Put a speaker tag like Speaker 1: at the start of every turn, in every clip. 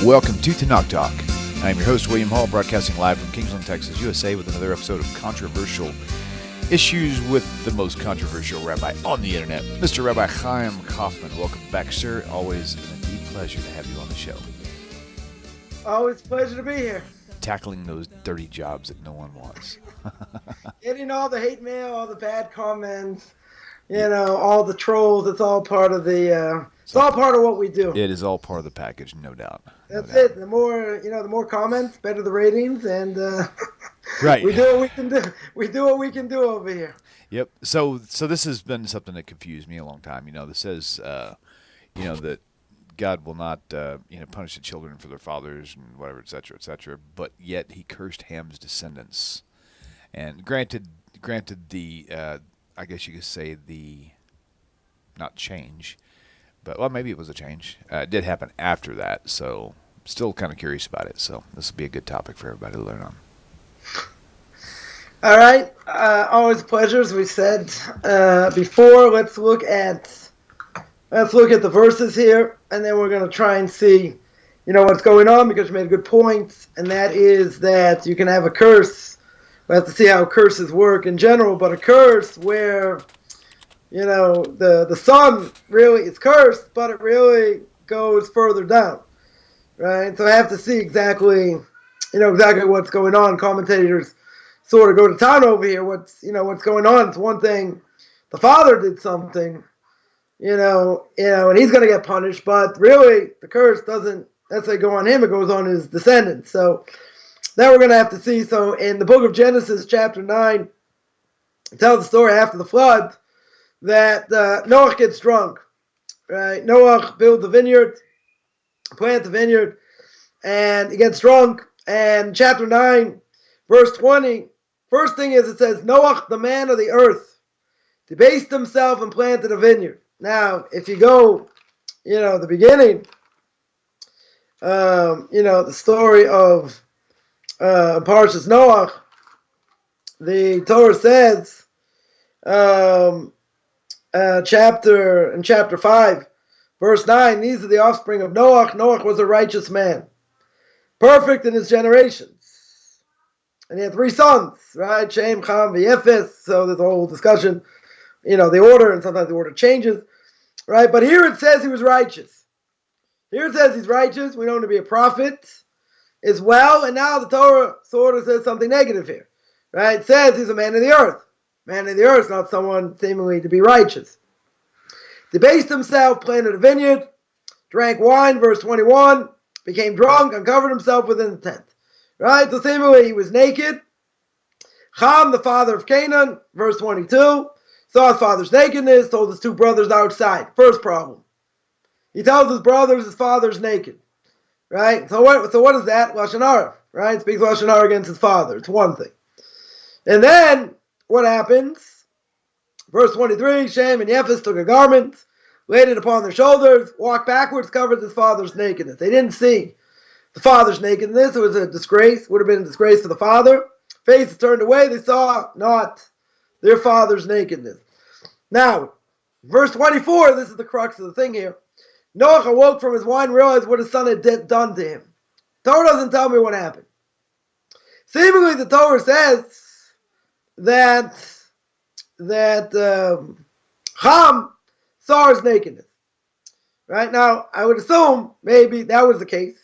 Speaker 1: Welcome to Tanakh Talk. I'm your host, William Hall, broadcasting live from Kingsland, Texas, USA, with another episode of Controversial Issues with the most controversial rabbi on the internet, Mr. Rabbi Chaim Coffman. Welcome back, sir. Always a deep pleasure to have you on the show.
Speaker 2: Always a pleasure to be here.
Speaker 1: Tackling those dirty jobs that no one wants.
Speaker 2: Getting all the hate mail, all the bad comments, all the trolls. It's all part of the. It's all part of what we do.
Speaker 1: It is all part of the package, no doubt.
Speaker 2: That's it. The more comments, better the ratings, and
Speaker 1: right.
Speaker 2: We do what we can do. We do what we can do over here.
Speaker 1: Yep. So this has been something that confused me a long time. This says, that God will not, punish the children for their fathers and whatever, et cetera, but yet he cursed Ham's descendants. And granted the, I guess you could say not change, but, well, maybe it was a change. It did happen after that, so I'm still kind of curious about it. So this will be a good topic for everybody to learn on.
Speaker 2: All right. Always a pleasure, as we said before. Let's look at the verses here, and then we're going to try and see, what's going on, because you made a good point, and that is that you can have a curse. We have to see how curses work in general, but a curse where, the son really is cursed, but it really goes further down, right? So I have to see exactly what's going on. Commentators sort of go to town over here. What's going on? It's one thing, the father did something, and he's going to get punished, but really the curse doesn't necessarily go on him, it goes on his descendants. So that we're going to have to see. So in the book of Genesis, chapter 9, it tells the story after the flood that Noah gets drunk, right? Noah builds a vineyard, plants a vineyard, and he gets drunk. And chapter 9, verse 20, first thing is it says, Noah, the man of the earth, debased himself and planted a vineyard. Now, if you go, the beginning, the story of Parshas Noah, the Torah says, chapter 5, verse 9, these are the offspring of Noah. Noah was a righteous man, perfect in his generations. And he had 3 sons, right? Shem, Ham, Japheth. So there's a whole discussion, the order, and sometimes the order changes, right? But here it says he was righteous. Here it says he's righteous. We know him to be a prophet as well. And now the Torah sort of says something negative here, right? It says he's a man of the earth. Man of the earth, not someone seemingly to be righteous. Debased himself, planted a vineyard, drank wine, verse 21, became drunk, uncovered himself within the tent. Right? So seemingly he was naked. Ham, the father of Canaan, verse 22, saw his father's nakedness, told his 2 brothers outside. First problem. He tells his brothers his father's naked. Right? So what is that? Lashon Hara. Right? Speaks Lashon Hara against his father. It's one thing. And then what happens? Verse 23, Shem and Japheth took a garment, laid it upon their shoulders, walked backwards, covered his father's nakedness. They didn't see the father's nakedness. It was a disgrace. Would have been a disgrace to the father. Faces turned away. They saw not their father's nakedness. Now, verse 24, this is the crux of the thing here. Noah awoke from his wine and realized what his son had done to him. Torah doesn't tell me what happened. Seemingly the Torah says that Ham saw his nakedness. Right? Now, I would assume maybe that was the case,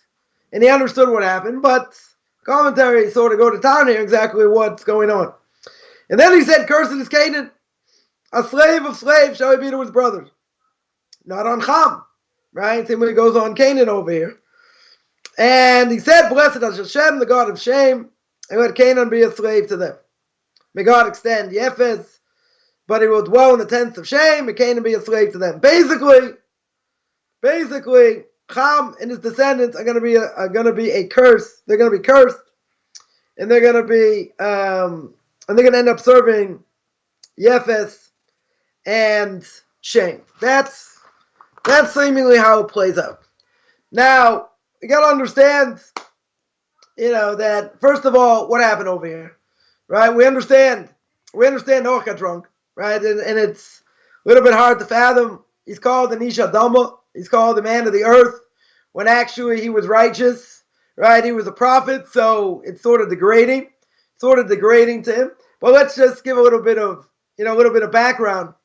Speaker 2: and he understood what happened, but commentary sort of go to town here exactly what's going on. And then he said, cursed is Canaan, a slave of slaves shall he be to his brothers. Not on Ham. Right? Seemingly goes on Canaan over here. And he said, blessed is Shem, the God of Shem, and let Canaan be a slave to them. May God extend Japheth, but he will dwell in the tents of Shem, and Canaan be a slave to them. Basically, Ham and his descendants are going to be a curse. They're going to be cursed, and they're going to end up serving Japheth and Shem. That's seemingly how it plays out. Now, you got to understand, that first of all, what happened over here, right? We understand Noah got drunk, right? And it's a little bit hard to fathom. He's called an Isha Dama. He's called the man of the earth. when actually he was righteous, right? He was a prophet, so it's sort of degrading to him. But let's just give a little bit of background.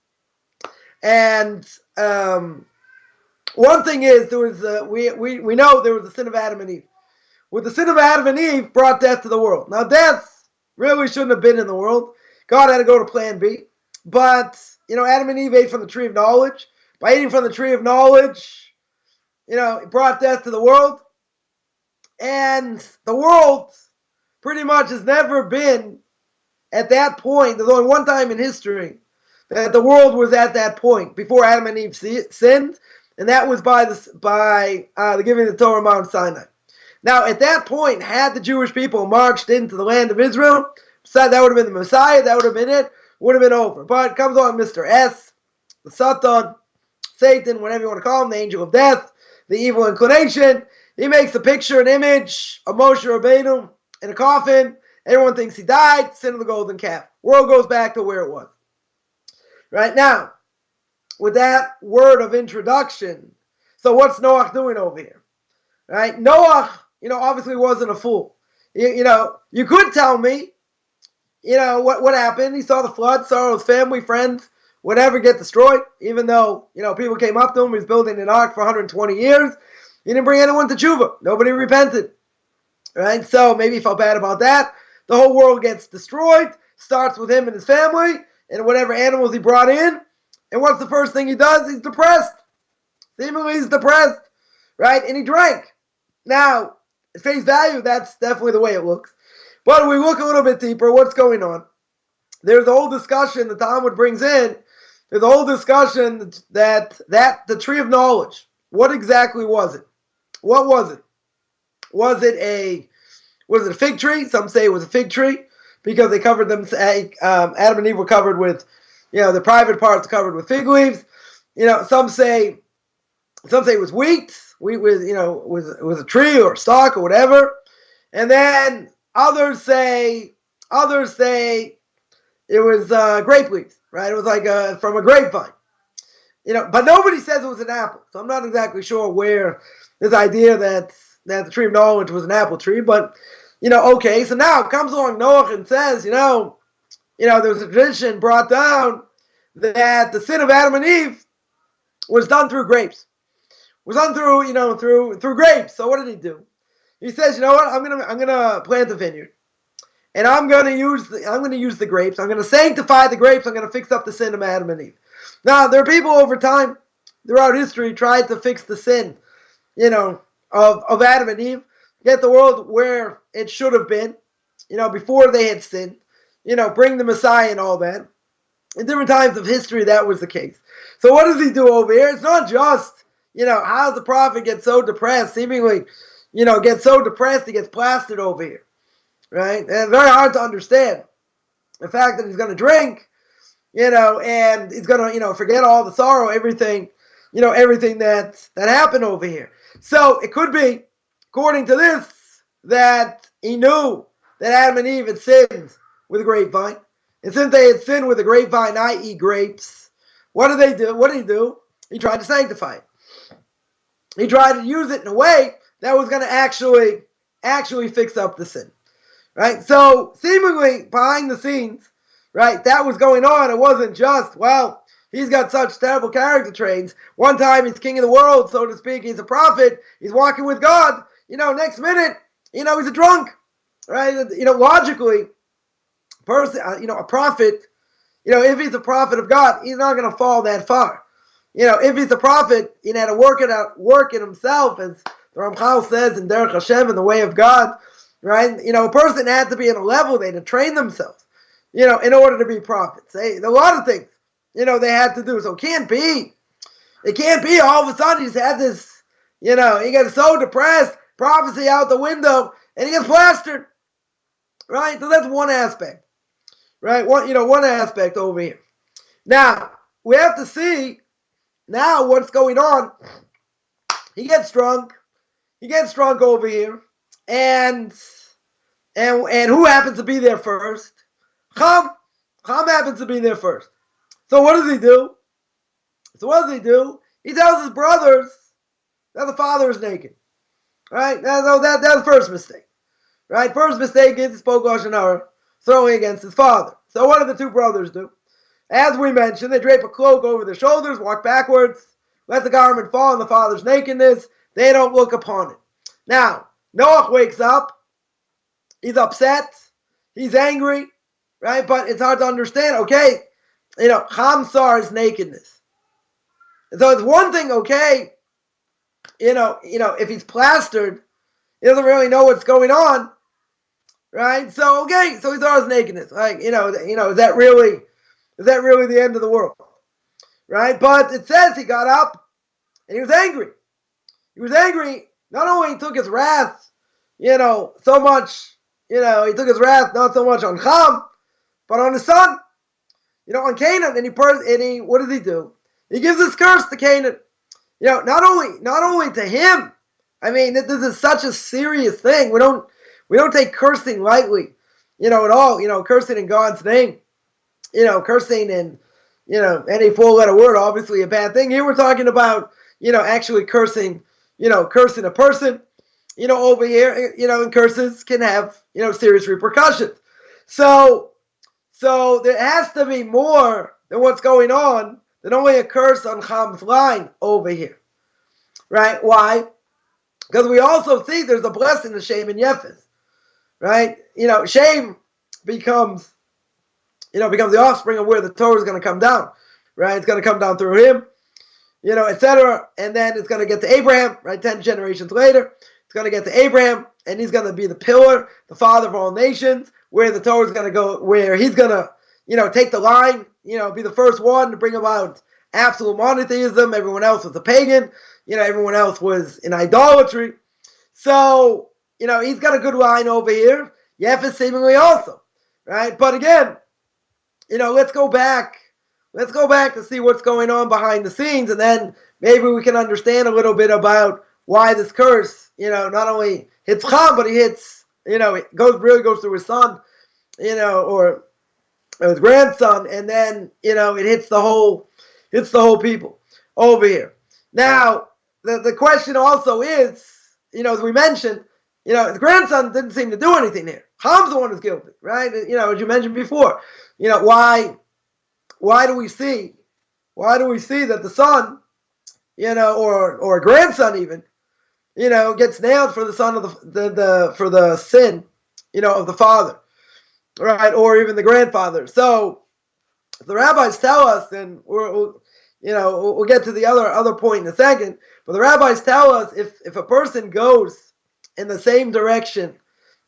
Speaker 2: And one thing is, there was we know there was the sin of Adam and Eve. With the sin of Adam and Eve brought death to the world. Now death really shouldn't have been in the world. God had to go to plan B. But, Adam and Eve ate from the tree of knowledge. By eating from the tree of knowledge, it brought death to the world. And the world pretty much has never been at that point. There's only one time in history that the world was at that point before Adam and Eve sinned, and that was by the giving of the Torah on Mount Sinai. Now, at that point, had the Jewish people marched into the land of Israel, that would have been the Messiah, that would have been it, would have been over. But it comes on Mr. S, the Satan, Satan, whatever you want to call him, the angel of death, the evil inclination. He makes a picture, an image of Moshe Rabbeinu in a coffin. Everyone thinks he died, sin of the golden calf. World goes back to where it was. Right now, with that word of introduction, so what's Noah doing over here? Right? Noah, obviously wasn't a fool. You could tell me, what happened. He saw the flood, saw his family, friends, whatever get destroyed, even though, people came up to him. He was building an ark for 120 years. He didn't bring anyone to tshuva. Nobody repented. Right? So maybe he felt bad about that. The whole world gets destroyed. Starts with him and his family and whatever animals he brought in. And what's the first thing he does? He's depressed. Seemingly he's depressed. Right? And he drank. Now, at face value, that's definitely the way it looks. But if we look a little bit deeper, what's going on? There's a whole discussion the Talmud brings in. There's a whole discussion that the tree of knowledge, what exactly was it? What was it? Was it a fig tree? Some say it was a fig tree because they covered them. Adam and Eve were covered with, the private parts covered with fig leaves. Some say it was wheat. Wheat was a tree or a stalk or whatever. And then others say it was grape leaves, right? It was like from a grapevine. But nobody says it was an apple. So I'm not exactly sure where this idea that the tree of knowledge was an apple tree. But, okay. So now comes along Noah and says, there's a tradition brought down that the sin of Adam and Eve was done through grapes. Was done through grapes. So what did he do? He says, what? I'm gonna plant a vineyard, and I'm gonna use the grapes. I'm gonna sanctify the grapes. I'm gonna fix up the sin of Adam and Eve. Now there are people over time, throughout history, tried to fix the sin, of Adam and Eve, get the world where it should have been, before they had sinned, bring the Messiah and all that. In different times of history, that was the case. So what does he do over here? It's not just how does the prophet get so depressed, seemingly, gets so depressed he gets plastered over here, right? And it's very hard to understand the fact that he's going to drink, and he's going to, forget all the sorrow, everything that happened over here. So it could be, according to this, that he knew that Adam and Eve had sinned with a grapevine. And since they had sinned with a grapevine, i.e. grapes, what did they do? What did he do? He tried to sanctify it. He tried to use it in a way that was going to actually fix up the sin. Right? So, seemingly, behind the scenes, right, that was going on. It wasn't just, well, he's got such terrible character traits. One time he's king of the world, so to speak. He's a prophet. He's walking with God. Next minute, he's a drunk. Right? Logically, a prophet, if he's a prophet of God, he's not going to fall that far. If he's a prophet, he had to work it himself, as the Ramchal says in Derech Hashem, in the way of God, right? A person had to be at a level, they had to train themselves, in order to be prophets. A lot of things, they had to do. So it can't be all of a sudden he's had this, he gets so depressed, prophecy out the window, and he gets plastered, right? So that's one aspect, right? One aspect over here. Now, we have to see now what's going on. He gets drunk over here, and who happens to be there first? Ham happens to be there first. So what does he do? He tells his brothers that the father is naked. Right? That's the first mistake. Right? First mistake is he spoke Lashon Hara, throwing against his father. So what do the two brothers do? As we mentioned, they drape a cloak over their shoulders, walk backwards, let the garment fall on the father's nakedness. They don't look upon it. Now, Noach wakes up. He's upset. He's angry. Right? But it's hard to understand. Okay, Ham saw his nakedness. So it's one thing, okay, if he's plastered, he doesn't really know what's going on, right? So okay, so he saw his nakedness. Like, is that really the end of the world? Right? But it says he got up and he was angry. He was angry. Not only he took his wrath, so much, he took his wrath not so much on Ham, but on his son, on Canaan. And he what does he do? He gives this curse to Canaan. Not only to him. I mean, this is such a serious thing. We don't take cursing lightly, at all. Cursing in God's name, cursing in, any four-letter word, obviously a bad thing. Here we're talking about, actually cursing, cursing a person, over here, and curses can have, serious repercussions. So there has to be more than what's going on than only a curse on Ham's line over here. Right? Why? Because we also see there's a blessing to Shem and Japheth. Right? Shem becomes the offspring of where the Torah is going to come down. Right? It's going to come down through him, etc. And then it's going to get to Abraham, right? 10 generations later. It's going to get to Abraham, and he's going to be the pillar, the father of all nations, where the Torah is going to go, where he's going to, take the line, be the first one to bring about absolute monotheism. Everyone else was a pagan. Everyone else was in idolatry. So, he's got a good line over here. Japheth seemingly also, right? But again, let's go back to see what's going on behind the scenes, and then maybe we can understand a little bit about why this curse, not only hits Ham, but he hits, it goes through his son, or his grandson, and then, it hits the whole people over here. Now, the question also is, as we mentioned, the grandson didn't seem to do anything here. Ham's the one who's guilty, right? As you mentioned before, why do we see that the son, or a grandson even, gets nailed for the son of for the sin, of the father, right? Or even the grandfather. So the rabbis tell us, and we'll get to the other point in a second, but the rabbis tell us if a person goes in the same direction,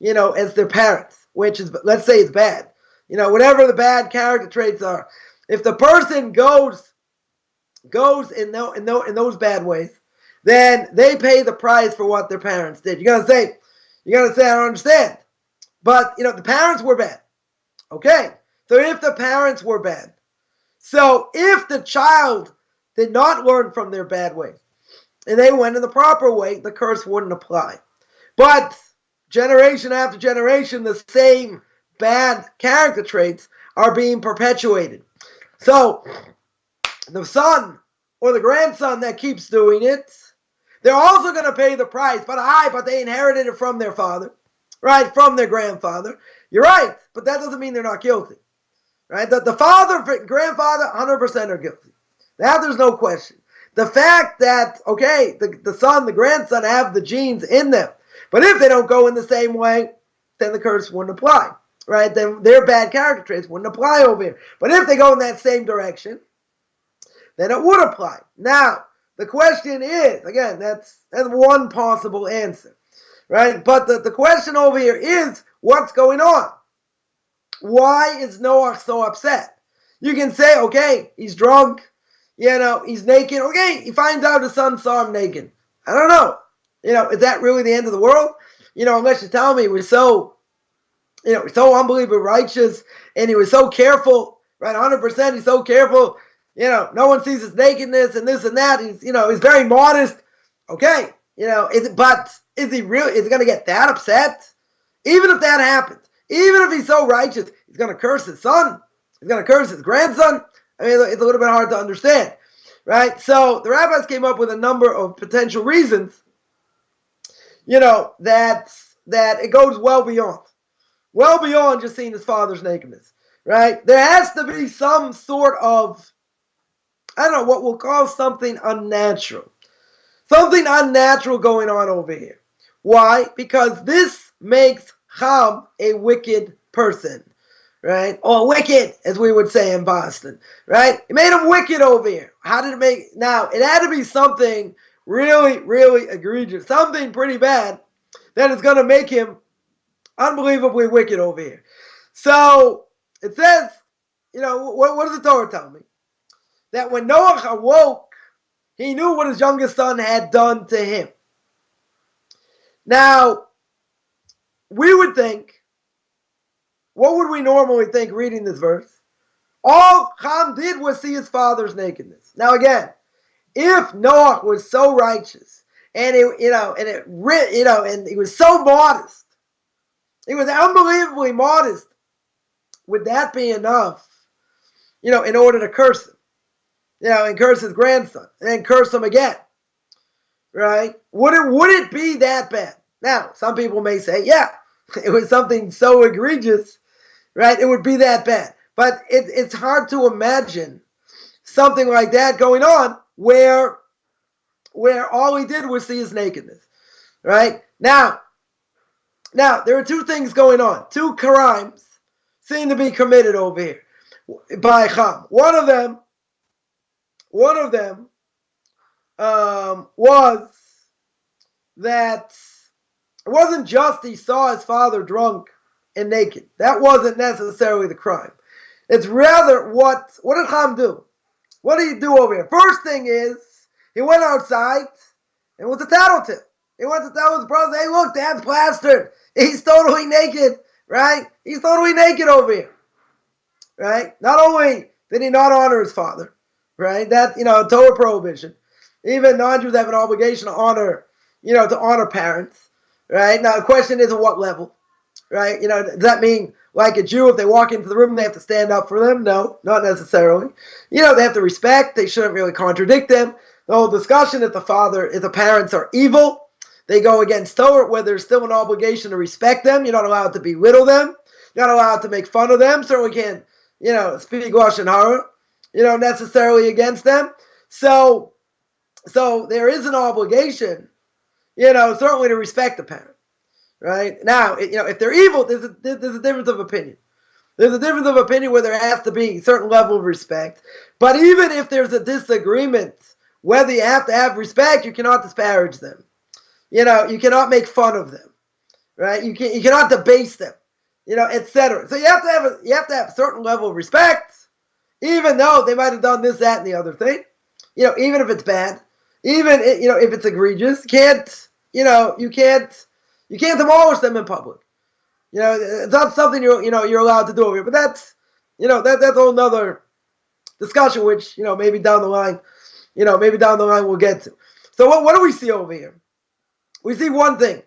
Speaker 2: as their parents, which is, let's say it's bad, whatever the bad character traits are, if the person goes in those bad ways, then they pay the price for what their parents did. You're gonna say, I don't understand. But the parents were bad. Okay. So if the parents were bad, so if the child did not learn from their bad ways, and they went in the proper way, the curse wouldn't apply. But generation after generation, the same bad character traits are being perpetuated. So the son or the grandson that keeps doing it, they're also going to pay the price. But they inherited it from their father, right? From their grandfather. You're right, but that doesn't mean they're not guilty, right? That the father, grandfather, 100% are guilty. That there's no question. The fact that, okay, the son, the grandson have the genes in them, but if they don't go in the same way, then the curse wouldn't apply, right? Then their bad character traits wouldn't apply over here. But if they go in that same direction, then it would apply. Now, the question is, again, that's one possible answer, right? But the question over here is, what's going on? Why is Noah so upset? You can say, okay, he's drunk, he's naked. Okay, he finds out his son saw him naked. I don't know. Is that really the end of the world? Unless you tell me he was so unbelievably righteous and he was so careful, right? 100%, he's so careful. No one sees his nakedness and this and that. He's very modest. Okay, is he going to get that upset? Even if that happens, even if he's so righteous, he's going to curse his son. He's going to curse his grandson. I mean, it's a little bit hard to understand, right? So the rabbis came up with a number of potential reasons, that it goes well beyond just seeing his father's nakedness, right? There has to be some sort of, I don't know, what we'll call something unnatural. Something unnatural going on over here. Why? Because this makes Ham a wicked person, right? Or wicked, as we would say in Boston, right? It made him wicked over here. How did it make? Now, it had to be something really, really egregious, something pretty bad that is going to make him unbelievably wicked over here. So, it says, what does the Torah tell me? That when Noah awoke, he knew what his youngest son had done to him. Now, we would think, what would we normally think reading this verse? All Ham did was see his father's nakedness. Now again, if Noah was so righteous and he was so modest, he was unbelievably modest, would that be enough, in order to curse him? And curse his grandson, and then curse him again, right? Would it be that bad? Now, some people may say, yeah, it was something so egregious, right? It would be that bad. But it's hard to imagine something like that going on where all he did was see his nakedness, right? Now, there are two things going on. Two crimes seem to be committed over here by Ham. One of them was that it wasn't just he saw his father drunk and naked. That wasn't necessarily the crime. It's rather what did Ham do? What did he do over here? First thing is, he went outside and was a tattletale. He went to tell his brothers, hey, look, Dad's plastered. He's totally naked, right? He's totally naked over here, right? Not only did he not honor his father, right? That, Torah prohibition. Even non-Jews have an obligation to honor parents, right? Now, the question is at what level, right? Does that mean, like a Jew, if they walk into the room, they have to stand up for them? No, not necessarily. They have to respect. They shouldn't really contradict them. The whole discussion if the parents are evil, they go against Torah, where there's still an obligation to respect them. You're not allowed to belittle them. You're not allowed to make fun of them. Certainly can't, speak lashon hara, necessarily against them. So there is an obligation, certainly to respect the parent, right? Now, if they're evil, there's a difference of opinion. There's a difference of opinion where there has to be a certain level of respect. But even if there's a disagreement, whether you have to have respect, you cannot disparage them. You cannot make fun of them, right? You cannot debase them, etc. So you have to have a certain level of respect, even though they might have done this, that, and the other thing. Even if it's bad, even if it's egregious, you can't demolish them in public. It's not something you're allowed to do over here. But that's a whole nother discussion, which maybe down the line, we'll get to. So what do we see over here? We see one thing,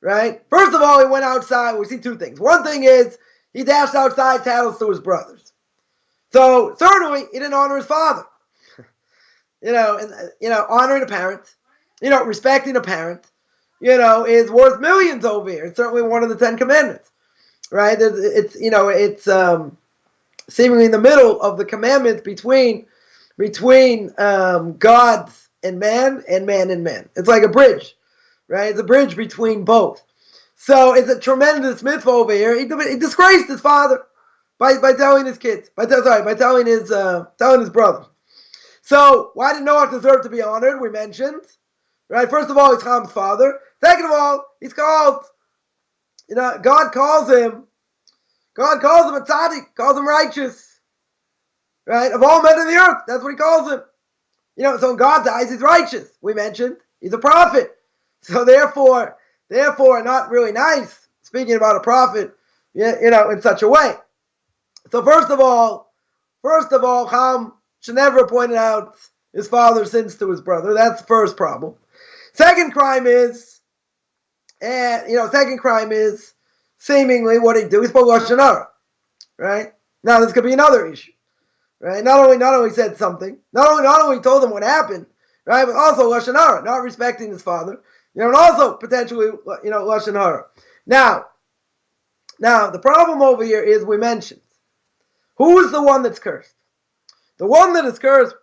Speaker 2: right? First of all, he went outside. We see two things. One thing is he dashed outside, tattles to his brothers. So certainly he didn't honor his father. Honoring a parent, respecting a parent, is worth millions over here. It's certainly one of the 10 Commandments, right? It's seemingly in the middle of the commandments between God and man and man. It's like a bridge, right? It's a bridge between both. So it's a tremendous mitzvah over here. He disgraced his father by telling his kids, by telling his brothers. So why did Noah deserve to be honored? We mentioned, right? First of all, he's Ham's father. Second of all, he's called, God calls him a tzaddik, calls him righteous, right? Of all men in the earth, that's what he calls him. So in God's eyes, he's righteous. We mentioned he's a prophet. So therefore, not really nice speaking about a prophet, in such a way. So first of all, Ham should never have pointed out his father's sins to his brother. That's the first problem. Second crime is seemingly what he do. He spoke lashon hara, right? Now this could be another issue, right? Not only said something, not only told him what happened, right? But also lashon hara, not respecting his father, and also potentially, lashon hara. Now, the problem over here is we mentioned who is the one that's cursed. The one that is cursed,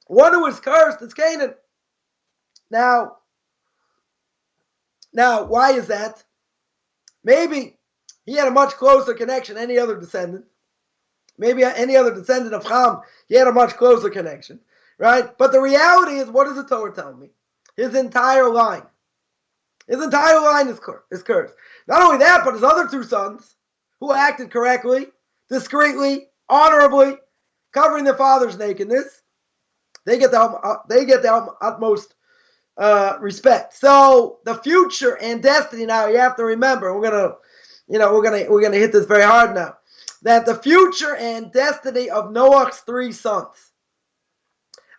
Speaker 2: one who is cursed is Canaan. Now, why is that? Maybe he had a much closer connection than any other descendant. Maybe any other descendant of Ham, he had a much closer connection, right? But the reality is, what does the Torah tell me? His entire line is cursed. Not only that, but his other two sons, who acted correctly, discreetly, honorably, covering their father's nakedness, they get the utmost respect. So the future and destiny. Now you have to remember, we're gonna hit this very hard now, that the future and destiny of Noah's three sons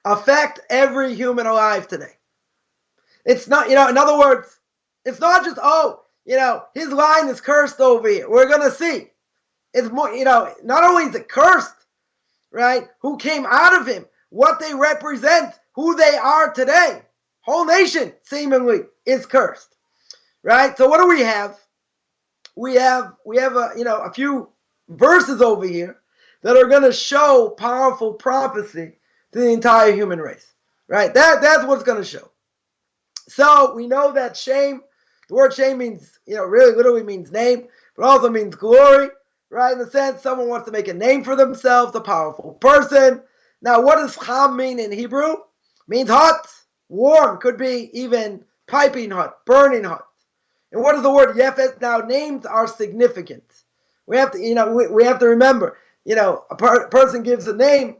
Speaker 2: affect every human alive today. It's not, in other words, it's not just, his line is cursed over here. We're gonna see. It's more, not only is it cursed, right? Who came out of him, what they represent, who they are today. Whole nation seemingly is cursed, right? So what do we have? We have a few verses over here that are going to show powerful prophecy to the entire human race, right? That's what's going to show. So we know that Shem, the word Shem means, really literally means name, but also means glory, right? In the sense someone wants to make a name for themselves, a powerful person. Now, what does Ham mean in Hebrew? It means hot, warm, could be even piping hot, burning hot. And what is the word Japheth? Now, names are significant. We have to, we have to remember, a person gives a name,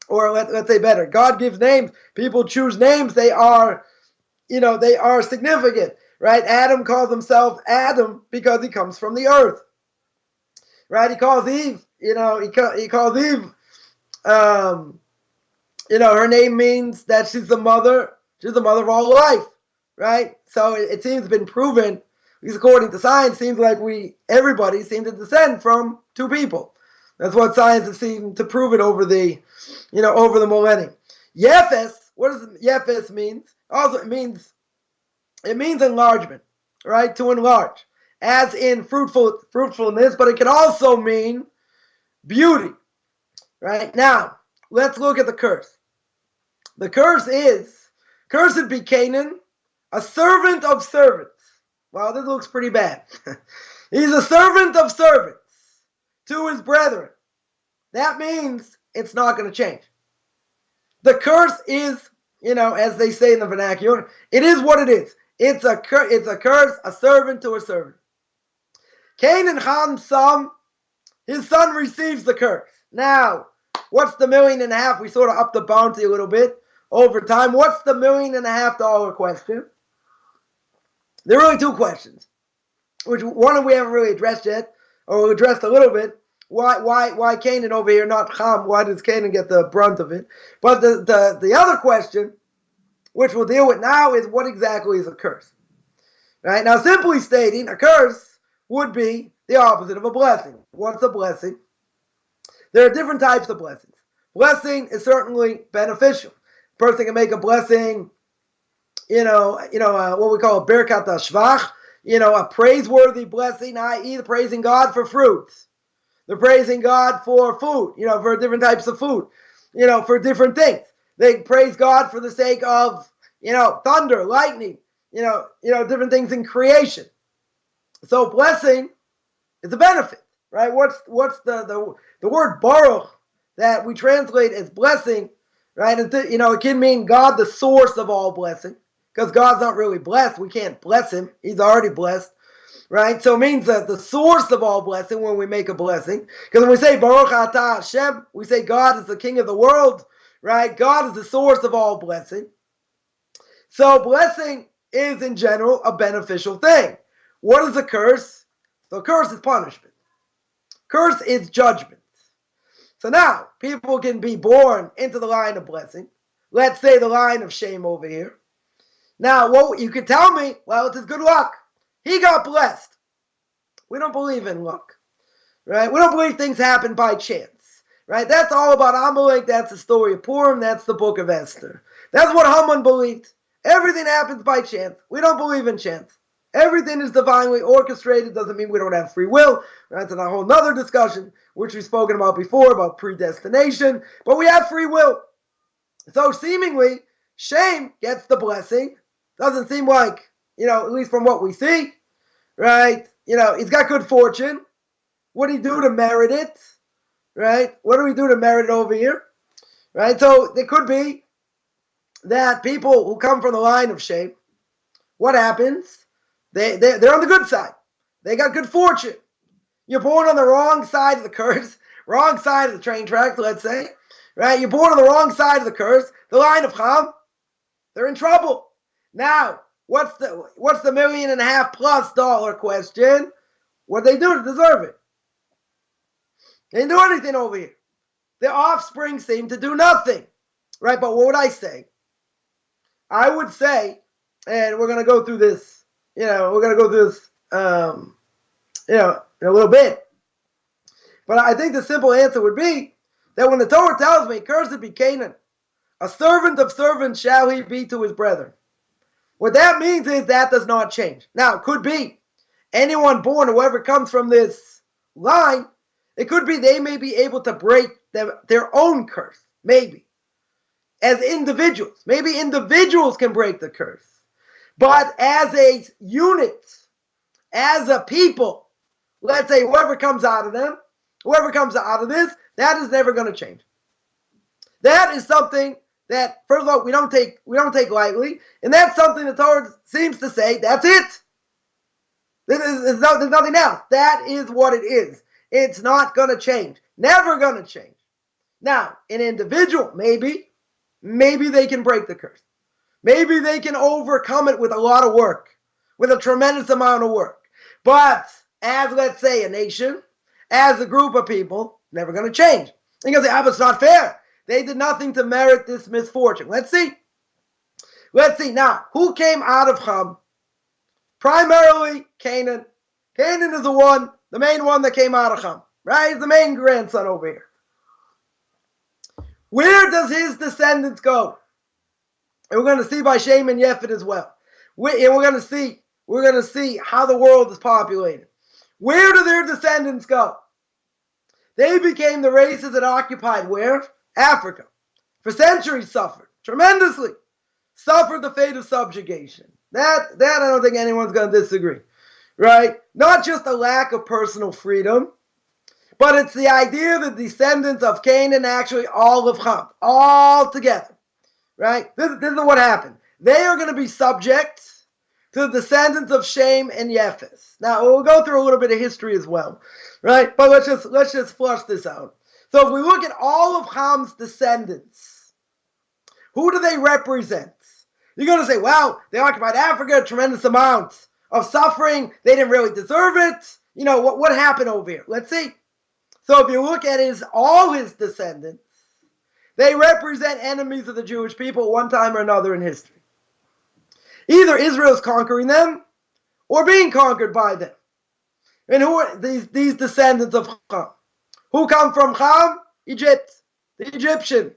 Speaker 2: or let's say better, God gives names. People choose names. They are, they are significant, right? Adam calls himself Adam because he comes from the earth, right? He calls Eve, he calls Eve, her name means that she's the mother of all life, right? So it seems been proven, at least according to science, seems like everybody seems to descend from two people. That's what science has seemed to prove it over the millennium. Japheth, what does Japheth mean? Also, it means enlargement, right? To enlarge, as in fruitfulness, but it can also mean beauty, right? Now, let's look at the curse. The curse is, cursed be Canaan, a servant of servants. Well, this looks pretty bad. He's a servant of servants to his brethren. That means it's not going to change. The curse is, as they say in the vernacular, it is what it is. It's a curse, a servant to a servant. Canaan, Ham's son, his son receives the curse. Now, what's the $1.5 million? We sort of upped the bounty a little bit over time. What's the $1.5 million question? There are really two questions, which one we haven't really addressed yet, or we addressed a little bit. Why Canaan over here, not Ham? Why does Canaan get the brunt of it? But the other question, which we'll deal with now, is what exactly is a curse? Right? Now, simply stating, a curse would be the opposite of a blessing. What's a blessing? There are different types of blessings. Blessing is certainly beneficial. A person can make a blessing, what we call a birkat hashvach, a praiseworthy blessing, i.e. the praising God for fruits. They're praising God for food, for different types of food, for different things. They praise God for the sake of, thunder, lightning, different things in creation. So blessing is a benefit, right? What's the word baruch that we translate as blessing, right? It can mean God, the source of all blessing, because God's not really blessed. We can't bless him. He's already blessed, right? So it means that the source of all blessing when we make a blessing. Because when we say Baruch Atah Shem, we say God is the king of the world, right? God is the source of all blessing. So blessing is in general a beneficial thing. What is a curse? So curse is punishment. Curse is judgment. So now, people can be born into the line of blessing. Let's say the line of shame over here. Now, what you could tell me, well, it's his good luck. He got blessed. We don't believe in luck, right? We don't believe things happen by chance, right? That's all about Amalek. That's the story of Purim. That's the book of Esther. That's what Haman believed. Everything happens by chance. We don't believe in chance. Everything is divinely orchestrated. Doesn't mean we don't have free will. That's a whole nother discussion, which we've spoken about before, about predestination. But we have free will. So seemingly, Shem gets the blessing. Doesn't seem like, at least from what we see, right? He's got good fortune. What do he do to merit it? Right? What do we do to merit it over here? Right? So there could be that people who come from the line of Shem, what happens? They're on the good side. They got good fortune. You're born on the wrong side of the curse, wrong side of the train tracks, let's say. Right? You're born on the wrong side of the curse, the line of Ham. They're in trouble. Now, what's the $1.5 million+ question? What they do to deserve it? They didn't do anything over here. Their offspring seem to do nothing. Right? But what would I say? I would say, and we're going to go through this, in a little bit. But I think the simple answer would be that when the Torah tells me, cursed be Canaan, a servant of servants shall he be to his brethren. What that means is that does not change. Now, it could be anyone born, whoever comes from this line, it could be they may be able to break their own curse, maybe. As individuals. Maybe individuals can break the curse. But as a unit, as a people, let's say whoever comes out of them, whoever comes out of this, that is never going to change. That is something that, first of all, we don't take lightly, and that's something the Torah seems to say, that's it. There's nothing else. That is what it is. It's not going to change. Never going to change. Now, an individual, maybe they can break the curse. Maybe they can overcome it with a lot of work, with a tremendous amount of work. But as, let's say, a nation, as a group of people, never going to change. You're going to say, but it's not fair. They did nothing to merit this misfortune. Let's see. Now, who came out of Ham? Primarily Canaan. Canaan is the main one that came out of Ham. Right? He's the main grandson over here. Where does his descendants go? And we're going to see by Shem and Japheth as well. And we're going to see how the world is populated. Where do their descendants go? They became the races that occupied where? Africa. For centuries suffered tremendously. Suffered the fate of subjugation. That I don't think anyone's going to disagree. Right? Not just a lack of personal freedom, but it's the idea that the descendants of Canaan, actually all of Ham, all together. Right? This is what happened. They are going to be subject to the descendants of Shem and Japheth. Now, we'll go through a little bit of history as well. Right? But let's just flush this out. So if we look at all of Ham's descendants, who do they represent? You're going to say, well, they occupied Africa, a tremendous amount of suffering. They didn't really deserve it. What happened over here? Let's see. So if you look at all his descendants, they represent enemies of the Jewish people at one time or another in history. Either Israel's conquering them or being conquered by them. And who are these descendants of Ham? Who come from Ham? Egypt. The Egyptians.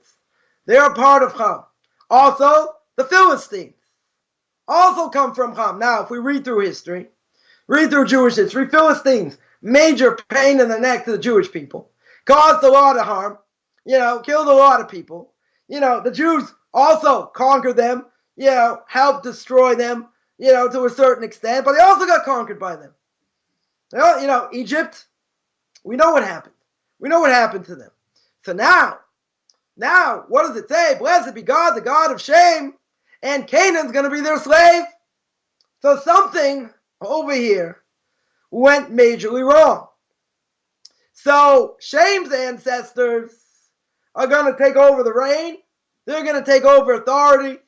Speaker 2: They're a part of Ham. Also, the Philistines also come from Ham. Now, if we read through history, read through Jewish history, Philistines, major pain in the neck to the Jewish people, caused a lot of harm, killed a lot of people. The Jews also conquered them, helped destroy them, to a certain extent, but they also got conquered by them. Egypt, we know what happened. We know what happened to them. So now, what does it say? Blessed be God, the God of Shem, and Canaan's going to be their slave. So something over here went majorly wrong. So Shem's ancestors are going to take over the reign. They're going to take over authority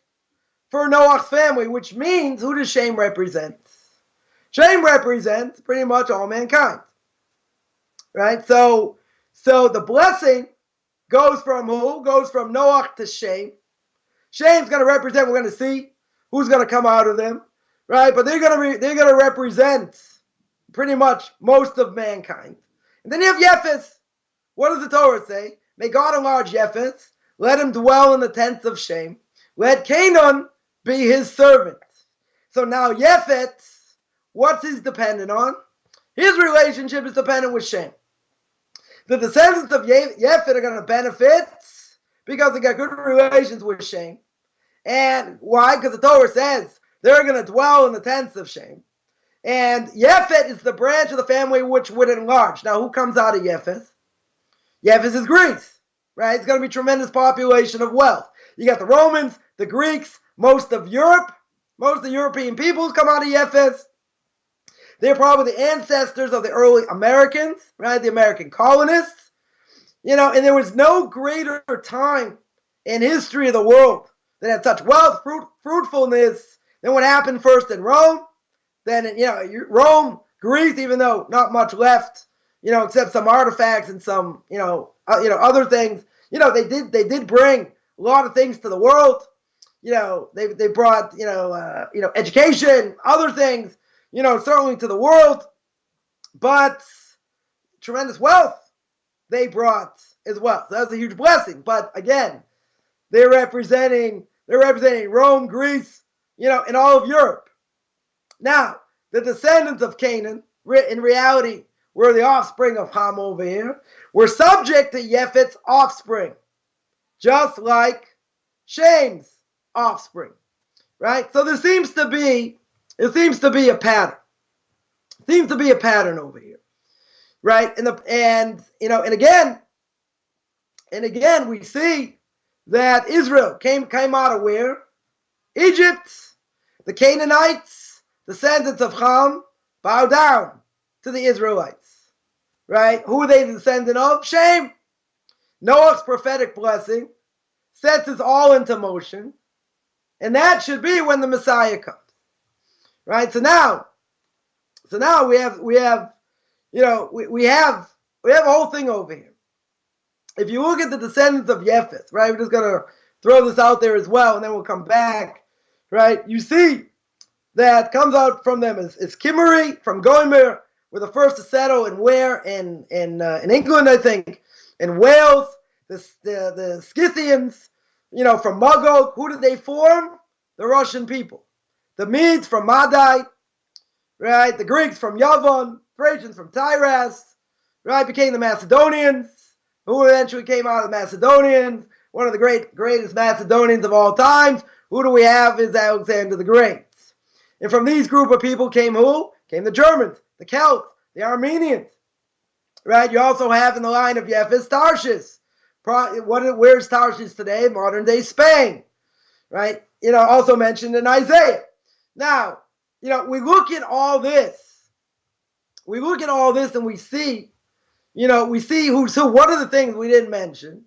Speaker 2: for Noah's family, which means, who does Shem represent? Shem represents pretty much all mankind. Right? So the blessing goes from who? Goes from Noah to Shem. Shem's going to represent, we're going to see who's going to come out of them. Right? But they're going to represent pretty much most of mankind. And then you have Japheth. What does the Torah say? May God enlarge Japheth. Let him dwell in the tents of Shem. Let Canaan be his servant. So now Japheth, what's he dependent on? His relationship is dependent with Shem. The descendants of Japheth are going to benefit because they got good relations with Shem. And why? Because the Torah says they're going to dwell in the tents of Shem. And Japheth is the branch of the family which would enlarge. Now, who comes out of Japheth? Japheth is Greece, right? It's going to be tremendous population of wealth. You got the Romans, the Greeks, most of Europe, most of the European peoples come out of Japheth. They're probably the ancestors of the early Americans, right? The American colonists. And there was no greater time in history of the world that had such wealth, fruitfulness than what happened first in Rome. Then, Rome, Greece, even though not much left, except some artifacts and some, other things. They did bring a lot of things to the world. They brought, education, other things, certainly to the world. But tremendous wealth they brought as well. So that's a huge blessing. But again, they're representing Rome, Greece, and all of Europe. Now, the descendants of Canaan, in reality, were the offspring of Ham over here, were subject to Japheth's offspring, just like Shem's offspring, right? So there seems to be a pattern. Seems to be a pattern over here, right? And again, we see that Israel came out of where? Egypt. The Canaanites, descendants of Ham, bow down to the Israelites, right? Who are they the descendant of? Shem. Noah's prophetic blessing sets us all into motion, and that should be when the Messiah comes, right? So now we have a whole thing over here. If you look at the descendants of Japheth, right? We're just gonna throw this out there as well, and then we'll come back, right? You see that comes out from them is Kimmery from Gomer, were the first to settle in England, I think, in Wales. The Scythians, from Magog. Who did they form? The Russian people. The Medes from Madai, right? The Greeks from Yavon, Thracians from Tyras, right? Became the Macedonians, who eventually came out of the Macedonians. One of the greatest Macedonians of all times. Who do we have is Alexander the Great. And from these group of people came who? Came the Germans, the Celts, the Armenians, right? You also have in the line of Japheth Tarshish. Where's Tarshish today? Modern day Spain, right? Also mentioned in Isaiah. Now, we look at all this. We look at all this and we see who's who. One of the things we didn't mention,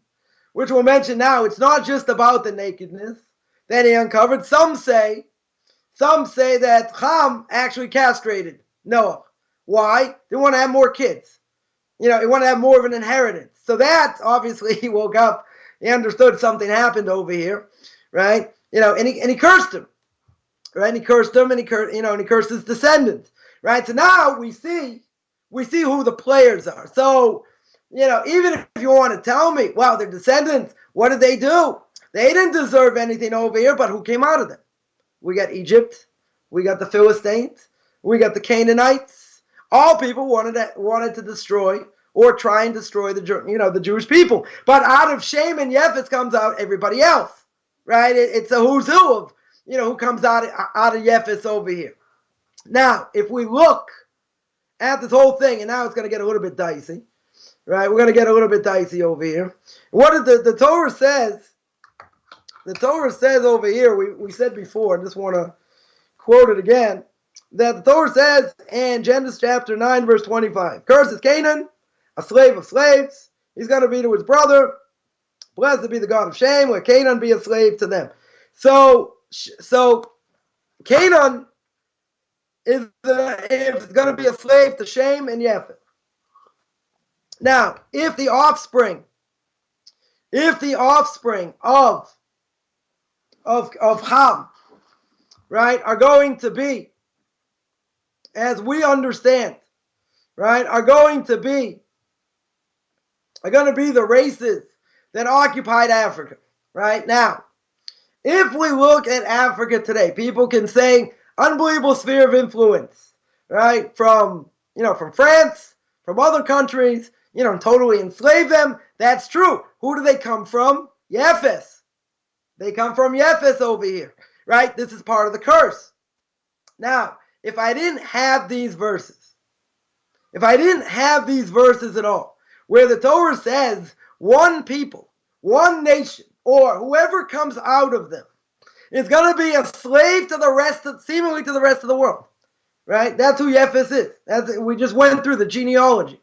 Speaker 2: which we'll mention now, it's not just about the nakedness that he uncovered. Some say that Ham actually castrated Noah. Why? They want to have more kids. He wanted to have more of an inheritance. So that, obviously, he woke up. He understood something happened over here, right? And he cursed him, right? And he cursed him, and he cursed his descendants, right? So now we see who the players are. So, even if you want to tell me, well, their descendants, what did they do? They didn't deserve anything over here, but who came out of them? We got Egypt, we got the Philistines, we got the Canaanites. All people wanted to destroy or try and destroy the Jewish people. But out of Shem and Japheth comes out everybody else, right? It's a who's who of who comes out of Japheth over here. Now, if we look at this whole thing, and now it's going to get a little bit dicey, right? We're going to get a little bit dicey over here. What did the Torah says? The Torah says over here, we said before, I just want to quote it again, that the Torah says in Genesis chapter 9, verse 25, curses Canaan, a slave of slaves. He's going to be to his brother. Blessed be the God of Shem, let Canaan be a slave to them. So Canaan is going to be a slave to Shem and Japheth. Now, if the offspring of Ham, right, are going to be, as we understand, right, are going to be the races that occupied Africa, right? Now, if we look at Africa today, people can say unbelievable sphere of influence, right? From France, from other countries, totally enslave them. That's true. Who do they come from? Japheth. They come from Japheth over here, right? This is part of the curse. Now, if I didn't have these verses, at all, where the Torah says one people, one nation, or whoever comes out of them is going to be a slave to the rest of, seemingly to the rest of the world, right? That's who Japheth is. We just went through the genealogy,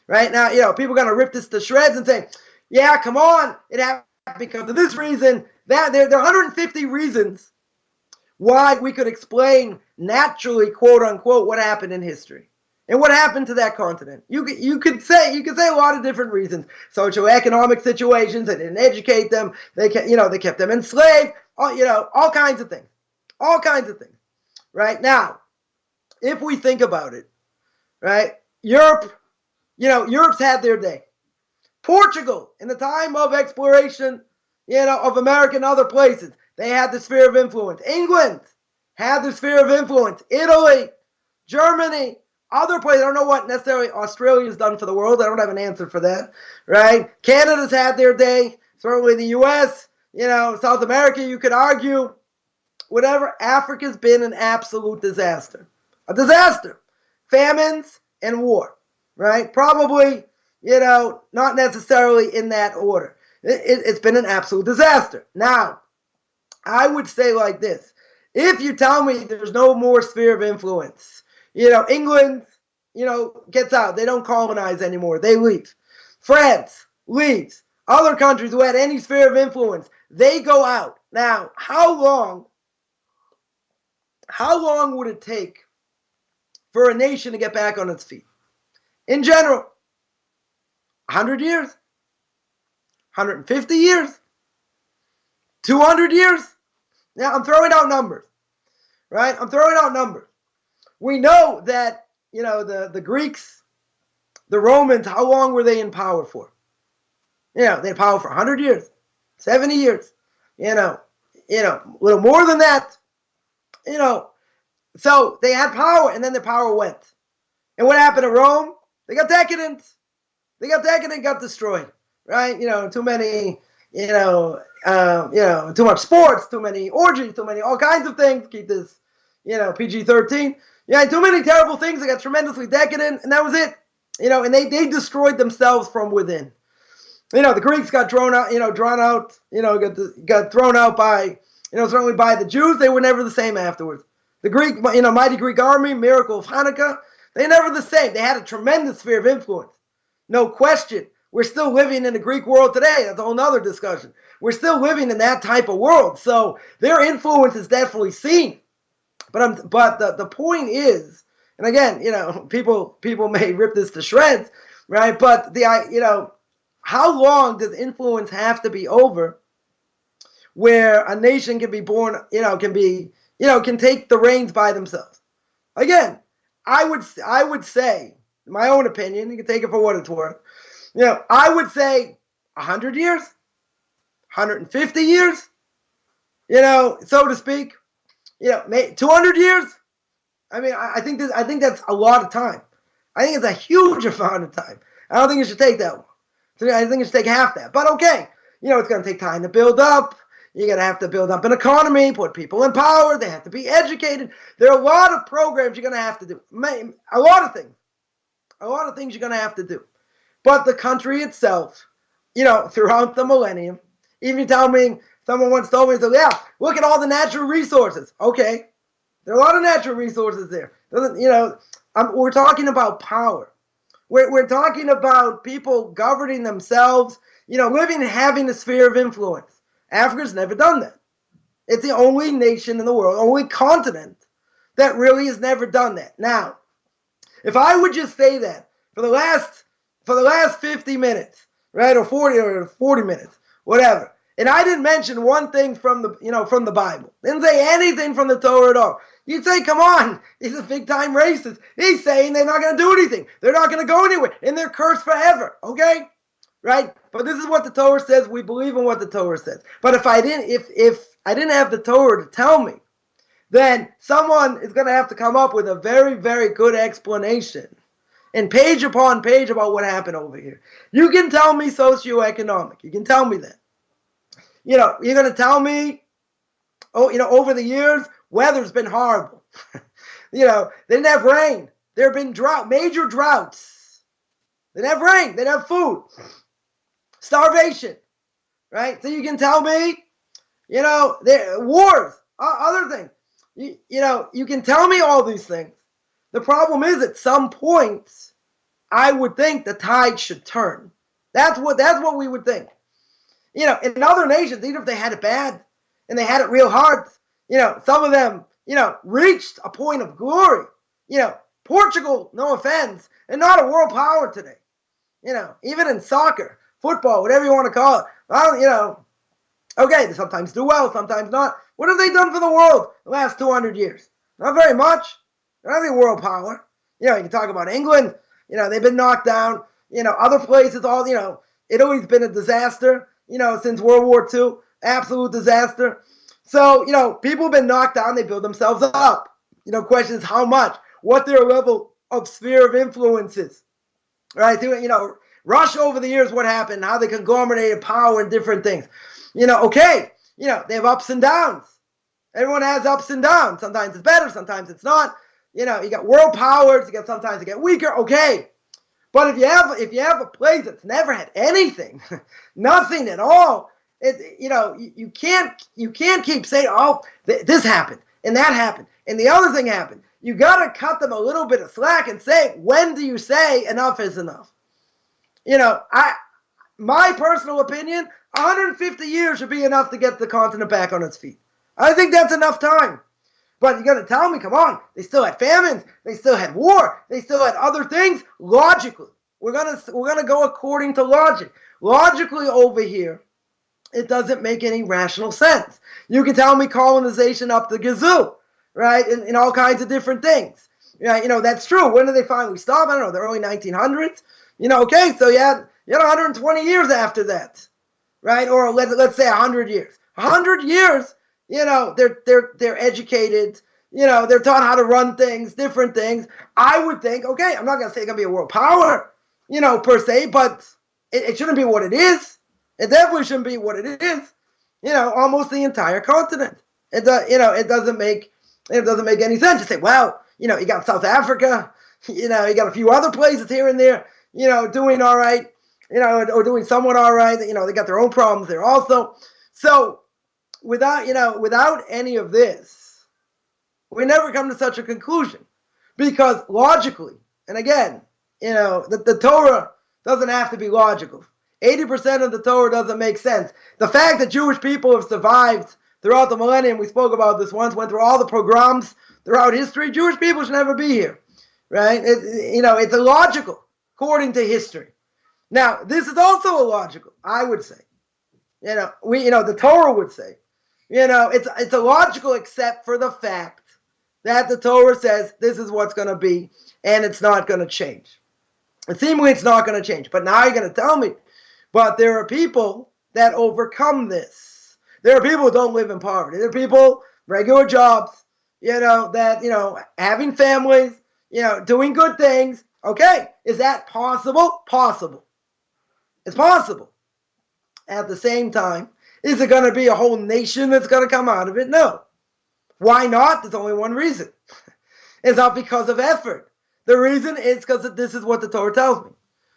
Speaker 2: right? Now, people are going to rip this to shreds and say, yeah, come on, it happened because of this reason. That there are 150 reasons why we could explain naturally, quote unquote, what happened in history and what happened to that continent. You could say a lot of different reasons. Socioeconomic situations, they didn't educate them. They kept them enslaved. All kinds of things. Right now, if we think about it, right, Europe's had their day. Portugal, in the time of exploration, of America and other places, they had the sphere of influence. England had the sphere of influence. Italy, Germany, other places. I don't know what necessarily Australia's done for the world. I don't have an answer for that, right? Canada's had their day. Certainly the U.S., South America, you could argue. Whatever. Africa's been an absolute disaster. A disaster. Famines and war, right? Probably, not necessarily in that order. It's been an absolute disaster. Now, I would say like this. If you tell me there's no more sphere of influence, England, gets out. They don't colonize anymore. They leave. France leaves. Other countries who had any sphere of influence, they go out. Now, how long would it take for a nation to get back on its feet? In general, 100 years? 150 years? 200 years? Yeah, I'm throwing out numbers, right? We know that, the Greeks, the Romans, how long were they in power for? They had power for 100 years, 70 years, a little more than that, So they had power, and then the power went. And what happened to Rome? They got decadent. Got destroyed, right? Too many, too much sports, too many orgies, too many all kinds of things. Keep this, PG-13. Yeah, too many terrible things. They got tremendously decadent, and that was it. And they destroyed themselves from within. The Greeks got drawn out, got thrown out by, certainly by the Jews. They were never the same afterwards. The Greek, mighty Greek army, miracle of Hanukkah, they're never the same. They had a tremendous sphere of influence. No question. We're still living in the Greek world today. That's a whole other discussion. We're still living in that type of world. So their influence is definitely seen. But the point is, and again, people may rip this to shreds, right? But how long does influence have to be over where a nation can be born, can take the reins by themselves? Again, I would say, in my own opinion, you can take it for what it's worth, I would say 100 years, 150 years, so to speak, 200 years. I mean, I think that's a lot of time. I think it's a huge amount of time. I don't think it should take that long. I think it should take half that. But okay, it's going to take time to build up. You're going to have to build up an economy, put people in power. They have to be educated. There are a lot of programs you're going to have to do. A lot of things you're going to have to do. But the country itself, throughout the millennium, even you tell me, someone once told me, so yeah, look at all the natural resources. Okay, there are a lot of natural resources there. We're talking about power. We're talking about people governing themselves, living and having a sphere of influence. Africa's never done that. It's the only nation in the world, only continent that really has never done that. Now, if I would just say that for the last 50 minutes, right, or 40 minutes, whatever, and I didn't mention one thing from the Bible, didn't say anything from the Torah at all, you'd say, come on, he's a big-time racist. He's saying they're not going to do anything. They're not going to go anywhere, and they're cursed forever, okay? right? But this is what the Torah says. We believe in what the Torah says. But if I didn't have the Torah to tell me, then someone is going to have to come up with a very, very good explanation, and page upon page, about what happened over here. You can tell me socioeconomic. You can tell me that. You're going to tell me, over the years, weather's been horrible. They didn't have rain. There have been major droughts. They didn't have rain. They didn't have food. Starvation, right? So you can tell me, there wars, other things. You can tell me all these things. The problem is, at some point, I would think the tide should turn. That's what we would think. In other nations, even if they had it bad and they had it real hard, some of them, reached a point of glory. Portugal, no offense, and not a world power today. Even in soccer, football, whatever you want to call it. Well, okay, they sometimes do well, sometimes not. What have they done for the world the last 200 years? Not very much. They're not a world power. You can talk about England. They've been knocked down. Other places, Italy's been a disaster, since World War II. Absolute disaster. So, people have been knocked down. They build themselves up. Question is how much, what their level of sphere of influence is. Right? Russia over the years, what happened, how they conglomerated power and different things. Okay, they have ups and downs. Everyone has ups and downs. Sometimes it's better, sometimes it's not. You got world powers, sometimes you get weaker, okay. But if you have a place that's never had anything, nothing at all, you can't keep saying, this happened and that happened and the other thing happened. You got to cut them a little bit of slack and say, when do you say enough is enough? My personal opinion, 150 years should be enough to get the continent back on its feet. I think that's enough time. But you're going to tell me, come on, they still had famines, they still had war, they still had other things. Logically, we're gonna go according to logic. Logically over here, it doesn't make any rational sense. You can tell me colonization up the gazoo, right, in all kinds of different things. That's true. When did they finally stop? I don't know, the early 1900s. Okay, so you had 120 years after that, right? Or let's say 100 years. 100 years. They're educated, they're taught how to run things, different things. I would think, okay, I'm not going to say it's going to be a world power, per se, but it shouldn't be what it is. It definitely shouldn't be what it is. Almost the entire continent. It doesn't make any sense. You say, well, you got South Africa, you got a few other places here and there, doing all right, or doing somewhat all right. They got their own problems there also. So, without any of this, we never come to such a conclusion, because logically, and again, the Torah doesn't have to be logical. 80% of the Torah doesn't make sense. The fact that Jewish people have survived throughout the millennium, we spoke about this once, went through all the pogroms throughout history. Jewish people should never be here, right? It's illogical according to history. Now, this is also illogical, I would say. The Torah would say. It's illogical except for the fact that the Torah says this is what's going to be, and it's not going to change. And seemingly it's not going to change. But now you're going to tell me, but there are people that overcome this. There are people who don't live in poverty. There are people, regular jobs, having families, doing good things. Okay, is that possible? Possible. It's possible. At the same time, is it going to be a whole nation that's going to come out of it? No. Why not? There's only one reason. It's not because of effort. The reason is because this is what the Torah tells me.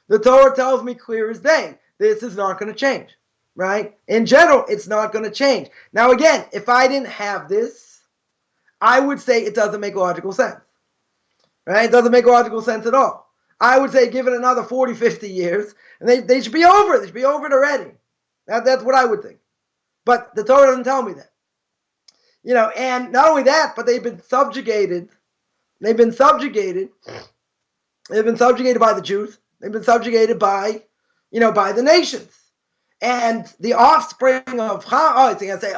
Speaker 2: The Torah tells me clear as day. This is not going to change. Right? In general, it's not going to change. Now again, if I didn't have this, I would say it doesn't make logical sense. Right? It doesn't make logical sense at all. I would say give it another 40, 50 years, and they should be over it. They should be over it already. That's what I would think. But the Torah doesn't tell me that. And not only that, but they've been subjugated. They've been subjugated by the Jews. They've been subjugated by the nations. And the offspring of Ham, it's going to say,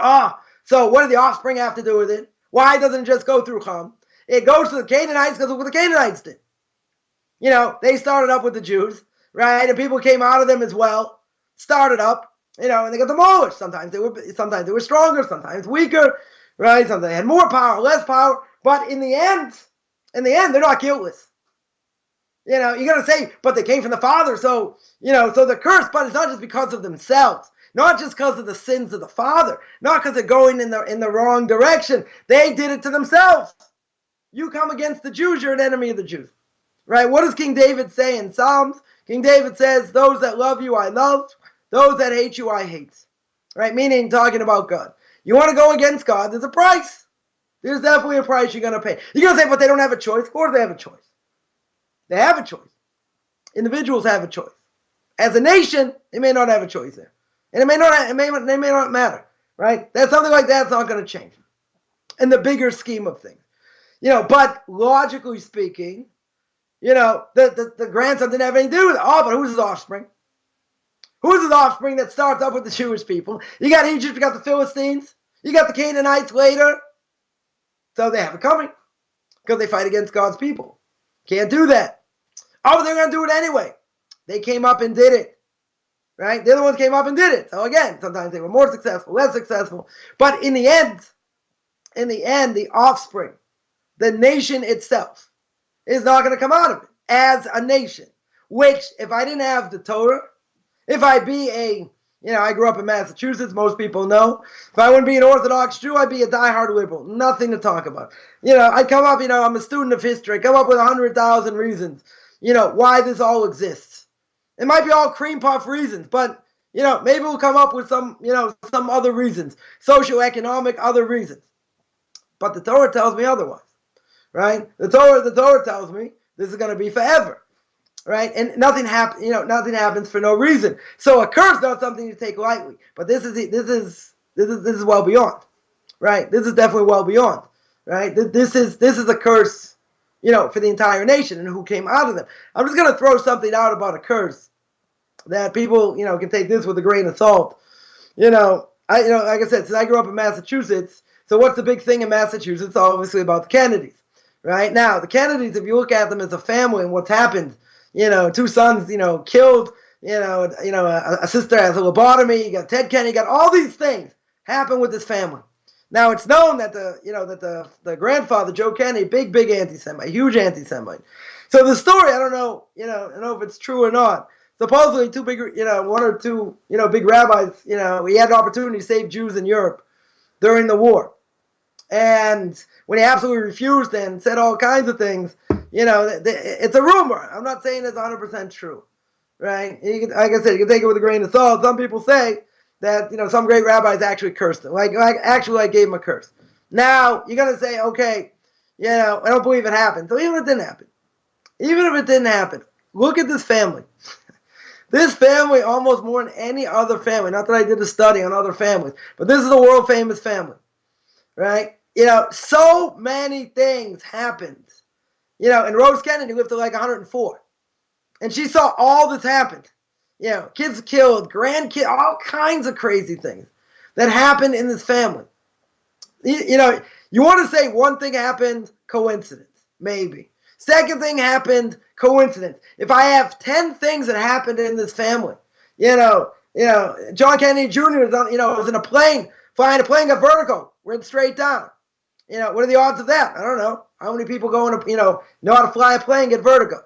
Speaker 2: so what do the offspring have to do with it? Why doesn't it just go through Ham? It goes to the Canaanites because of what the Canaanites did. They started up with the Jews, right? And people came out of them as well. started up, and they got demolished. Sometimes they were stronger, sometimes weaker, right? Sometimes they had more power, less power. But in the end, they're not guiltless. You're gonna say, but they came from the Father, so they're cursed. But it's not just because of themselves, not just because of the sins of the Father, not because they're going in the wrong direction. They did it to themselves. You come against the Jews, you're an enemy of the Jews, right? What does King David say in Psalms? King David says, "Those that love you, I love; those that hate you, I hate." Right? Meaning, talking about God. You want to go against God? There's a price. There's definitely a price you're gonna pay. You're gonna say, but they don't have a choice. Of course, they have a choice. They have a choice. Individuals have a choice. As a nation, they may not have a choice there, and they may not matter, right? That's something like that's not going to change in the bigger scheme of things, But logically speaking, the grandson didn't have anything to do with it. Oh, but who's his offspring? Who's his offspring that starts up with the Jewish people? You got Egypt, you got the Philistines, you got the Canaanites later, so they have it coming because they fight against God's people. Can't do that. Oh, they're going to do it anyway. They came up and did it, right? The other ones came up and did it. So again, sometimes they were more successful, less successful. But in the end, the offspring, the nation itself, is not going to come out of it as a nation. Which, if I didn't have the Torah, if I be I grew up in Massachusetts, most people know. If I wouldn't be an Orthodox Jew, I'd be a diehard liberal. Nothing to talk about. I'd come up, I'm a student of history. I come up with 100,000 reasons, why this all exists. It might be all cream puff reasons, but, maybe we'll come up with some other reasons, socioeconomic other reasons. But the Torah tells me otherwise, right? The Torah tells me this is going to be forever, right? And nothing happens for no reason. So a curse is not something you take lightly, but this is well beyond, right? This is definitely well beyond, right? This is a curse, for the entire nation and who came out of them. I'm just going to throw something out about a curse that people, can take this with a grain of salt. Like I said, since I grew up in Massachusetts, so what's the big thing in Massachusetts? Obviously about the Kennedys, right? Now, the Kennedys, if you look at them as a family and what's happened, two sons, killed, a sister has a lobotomy, you got Ted Kennedy, you got all these things happen with this family. Now, it's known that the grandfather, Joe Kennedy, big anti-Semite, huge anti-Semite. So the story, I don't know if it's true or not. Supposedly, one or two, big rabbis, he had an opportunity to save Jews in Europe during the war. And when he absolutely refused and said all kinds of things, it's a rumor. I'm not saying it's 100% true, right? Like I said, you can take it with a grain of salt. Some people say that, some great rabbis actually cursed him, like gave him a curse. Now, you're going to say, okay, I don't believe it happened. So even if it didn't happen, look at this family. This family, almost more than any other family, not that I did a study on other families, but this is a world-famous family, right? So many things happened. And Rose Kennedy lived to like 104. And she saw all this happen. Kids killed, grandkids, all kinds of crazy things that happened in this family. You want to say one thing happened, coincidence, maybe. Second thing happened, coincidence. If I have 10 things that happened in this family, John Kennedy Jr. was in a plane, flying a plane, got vertigo, went straight down. What are the odds of that? I don't know. How many people going to, know how to fly a plane, get vertigo?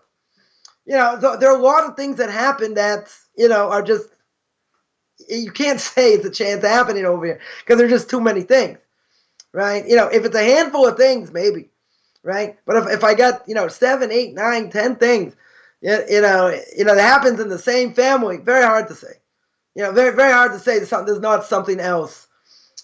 Speaker 2: So there are a lot of things that happen that, are just, you can't say it's a chance happening over here because there's just too many things, right? If it's a handful of things, maybe, right? But if I got, 7, 8, 9, 10 things, that happens in the same family, very hard to say. Very, very hard to say there's not something else,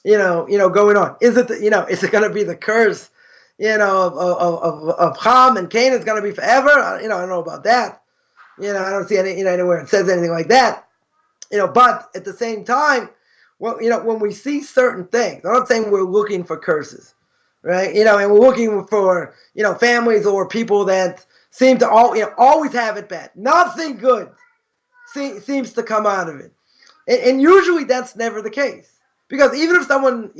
Speaker 2: going on. Is it, is it going to be the curse, of Ham and Canaan is going to be forever? I don't know about that. I don't see any, anywhere it says anything like that. But at the same time, well, when we see certain things, I'm not saying we're looking for curses, right? And we're looking for, families or people that seem to always have it bad. Nothing good seems to come out of it. And usually that's never the case. Because even if someone,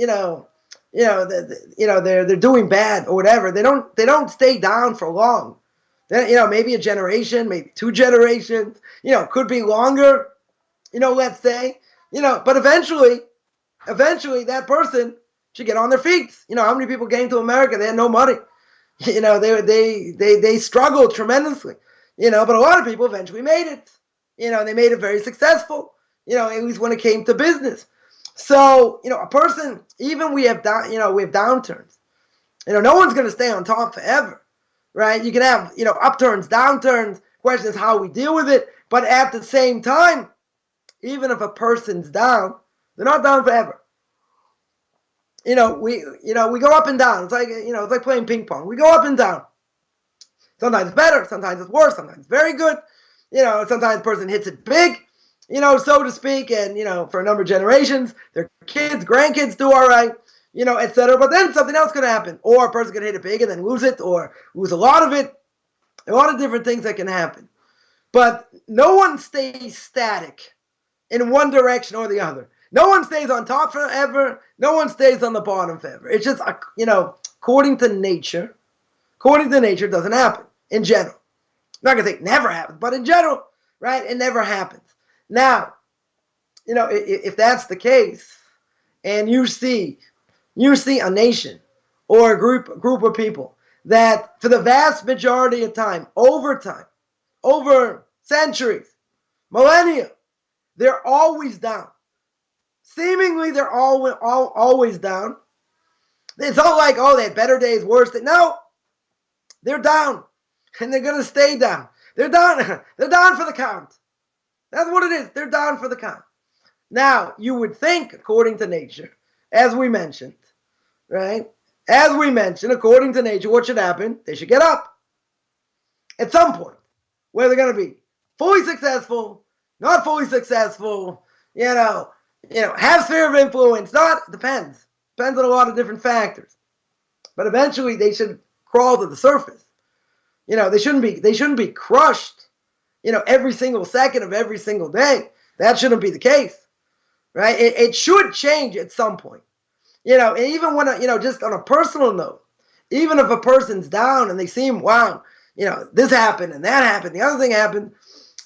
Speaker 2: they're doing bad or whatever, they don't stay down for long. Then, maybe a generation, maybe 2 generations, could be longer. let's say, but eventually that person should get on their feet. How many people came to America? They had no money. They struggled tremendously. But a lot of people eventually made it. They made it very successful. At least when it came to business. So, a person, even we have downturns. No one's going to stay on top forever, right? You can have, upturns, downturns. Question is how we deal with it. But at the same time, even if a person's down, they're not down forever. We go up and down. It's like, it's like playing ping pong. We go up and down. Sometimes it's better, sometimes it's worse, sometimes it's very good. Sometimes the person hits it big, so to speak, and, for a number of generations, their kids, grandkids do all right, etc. But then something else could happen. Or a person could hit it big and then lose it, or lose a lot of it. A lot of different things that can happen. But no one stays static in one direction or the other. No one stays on top forever. No one stays on the bottom forever. It's just, according to nature. According to nature, it doesn't happen in general. I'm not going to say it never happens, but in general, right, it never happens. Now, if that's the case, and you see a nation or a group of people that for the vast majority of time, over centuries, millennia, they're always down. Seemingly, they're always down. It's not like, they had better days, worse days. No, they're down, and they're going to stay down. They're down. They're down for the count. That's what it is. They're down for the count. Now, you would think, according to nature, as we mentioned, right? As we mentioned, according to nature, what should happen? They should get up at some point, where they're going to be fully successful, not fully successful, have sphere of influence, depends on a lot of different factors. But eventually they should crawl to the surface. They shouldn't be crushed, every single second of every single day. That shouldn't be the case, right? It should change at some point. And even when, just on a personal note, even if a person's down and they seem, wow, this happened and that happened, the other thing happened,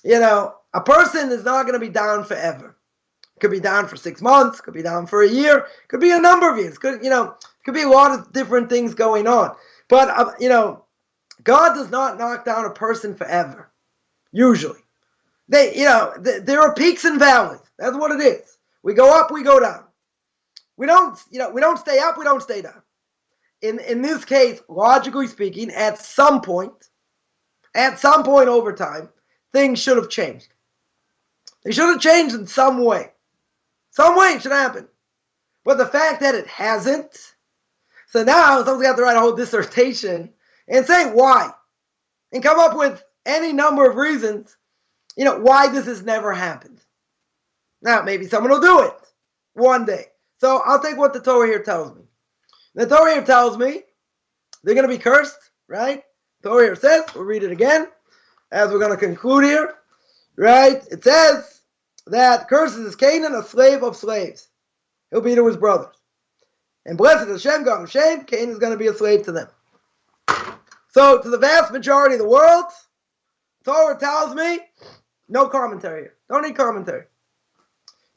Speaker 2: a person is not going to be down forever. Could be down for 6 months, could be down for a year, could be a number of years, could be a lot of different things going on. But, God does not knock down a person forever, usually. There are peaks and valleys. That's what it is. We go up, we go down. We don't stay up, we don't stay down. In this case, logically speaking, at some point over time, things should have changed. They should have changed in some way. Some way it should happen. But the fact that it hasn't, so now someone's got to write a whole dissertation and say why. And come up with any number of reasons, why this has never happened. Now, maybe someone will do it one day. So I'll take what the Torah here tells me. The Torah here tells me they're going to be cursed, right? The Torah here says, we'll read it again, as we're going to conclude here, right? It says that curses is Canaan, a slave of slaves. He'll be to his brothers. And blessed is Shem, God of Shem, Canaan is going to be a slave to them. So to the vast majority of the world, Torah tells me, no commentary here. Don't need commentary.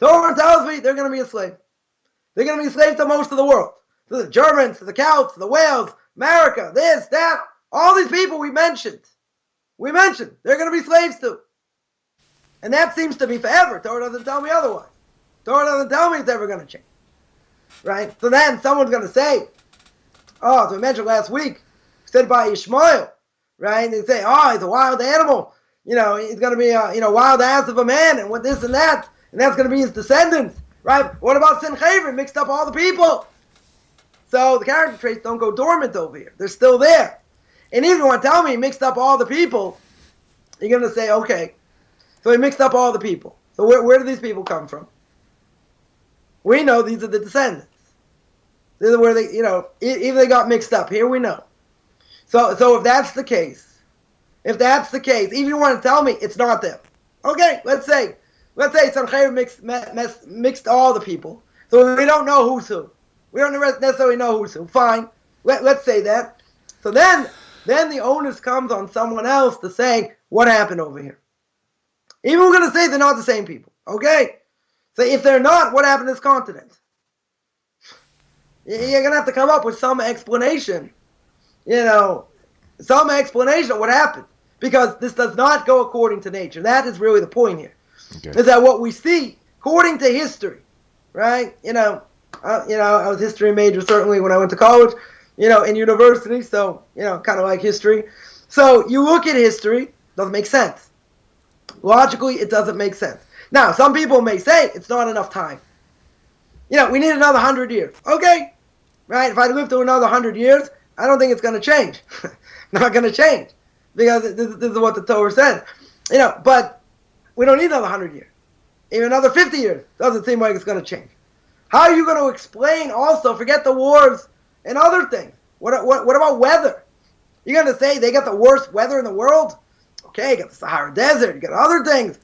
Speaker 2: Torah tells me they're going to be a slave. They're going to be a slave to most of the world. To the Germans, to the Celts, to the Wales, America, this, that, all these people we mentioned. They're going to be slaves to. And that seems to be forever. Torah doesn't tell me otherwise. Torah doesn't tell me it's ever going to change. Right? So then someone's going to say, so we mentioned last week, said by Ishmael, right? They say, he's a wild animal. He's going to be a wild ass of a man, and with this and that's going to be his descendants, right? What about Sancheriv? Mixed up all the people. So the character traits don't go dormant over here. They're still there. And even if you want to tell me he mixed up all the people, you're going to say, okay, so he mixed up all the people. So where do these people come from? We know these are the descendants. This is where they, even they got mixed up. Here we know. So if that's the case, even if you want to tell me it's not them. Okay, let's say Sancheriv mixed all the people. So we don't know who's who. We don't necessarily know who's who. Fine. Let's say that. So then the onus comes on someone else to say what happened over here. Even we're going to say they're not the same people. Okay. So if they're not, what happened to this continent? You're going to have to come up with some explanation. Some explanation of what happened. Because this does not go according to nature. That is really the point here. Okay. Is that what we see according to history, right? I was a history major certainly when I went to college, in university, so, kind of like history. So you look at history, doesn't make sense. Logically, it doesn't make sense. Now, some people may say it's not enough time. We need another 100 years. Okay, right? If I live to another 100 years, I don't think it's going to change. Not going to change. Because this is what the Torah says. But we don't need another 100 years. Even another 50 years doesn't seem like it's going to change. How are you going to explain also, forget the wars and other things. What about weather? You're going to say they got the worst weather in the world? Okay, you got the Sahara Desert, you got other things.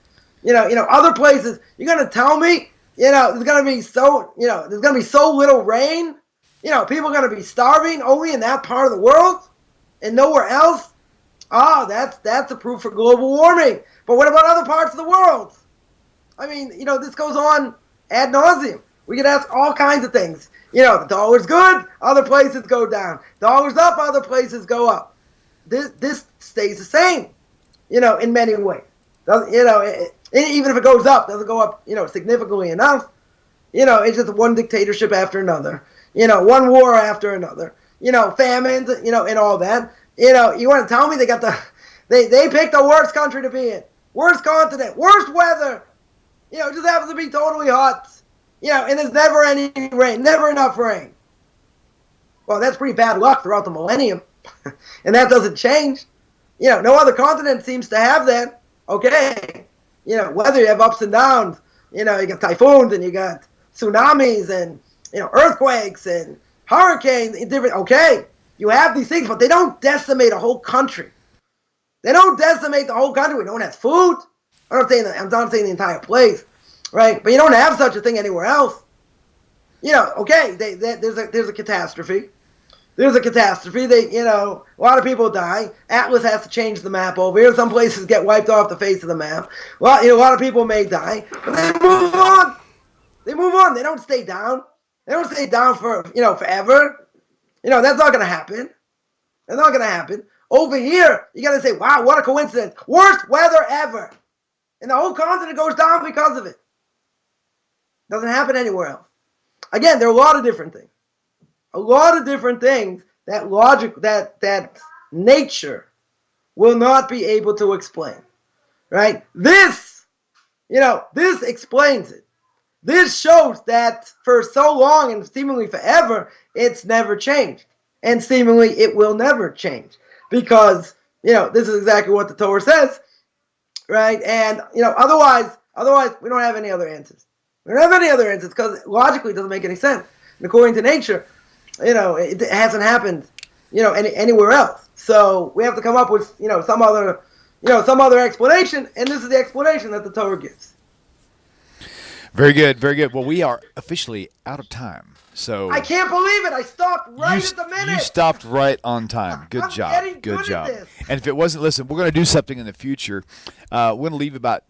Speaker 2: Other places. You're going to tell me, there's going to be so little rain? People are going to be starving only in that part of the world and nowhere else? That's a proof for global warming. But what about other parts of the world? I mean, this goes on ad nauseum. We could ask all kinds of things. The dollar's good, other places go down. Dollar's up, other places go up. This stays the same, in many ways. Even if it goes up, doesn't go up, significantly enough. It's just one dictatorship after another. One war after another. Famines, and all that. You want to tell me they picked the worst country to be in, worst continent, worst weather. It just happens to be totally hot. And there's never any rain, never enough rain. Well, that's pretty bad luck throughout the millennium, and that doesn't change. No other continent seems to have that. Okay, whether you have ups and downs. You got typhoons and you got tsunamis and earthquakes and hurricanes and different. Okay. You have these things, but they don't decimate a whole country. They don't decimate the whole country. No one has food. I'm not saying the entire place, right? But you don't have such a thing anywhere else. Okay, there's a catastrophe. There's a catastrophe. A lot of people die. Atlas has to change the map over here. Some places get wiped off the face of the map. Well, a lot of people may die, but they move on. They move on. They don't stay down. They don't stay down for forever. That's not going to happen. That's not going to happen. Over here, you got to say, wow, what a coincidence. Worst weather ever. And the whole continent goes down because of it. Doesn't happen anywhere else. Again, there are a lot of different things. A lot of different things that nature will not be able to explain. Right? This explains it. This shows that for so long and seemingly forever, it's never changed. And seemingly it will never change. Because, this is exactly what the Torah says. Right? And, otherwise, we don't have any other answers. We don't have any other answers because logically it doesn't make any sense. And according to nature, it hasn't happened, anywhere else. So we have to come up with, some other explanation. And this is the explanation that the Torah gives.
Speaker 1: Very good, very good. Well, we are officially out of time. So
Speaker 2: I can't believe it. I stopped right at the minute.
Speaker 1: You stopped right on time. Good job. Good job. And if it wasn't, listen, we're going to do something in the future. We're going to leave about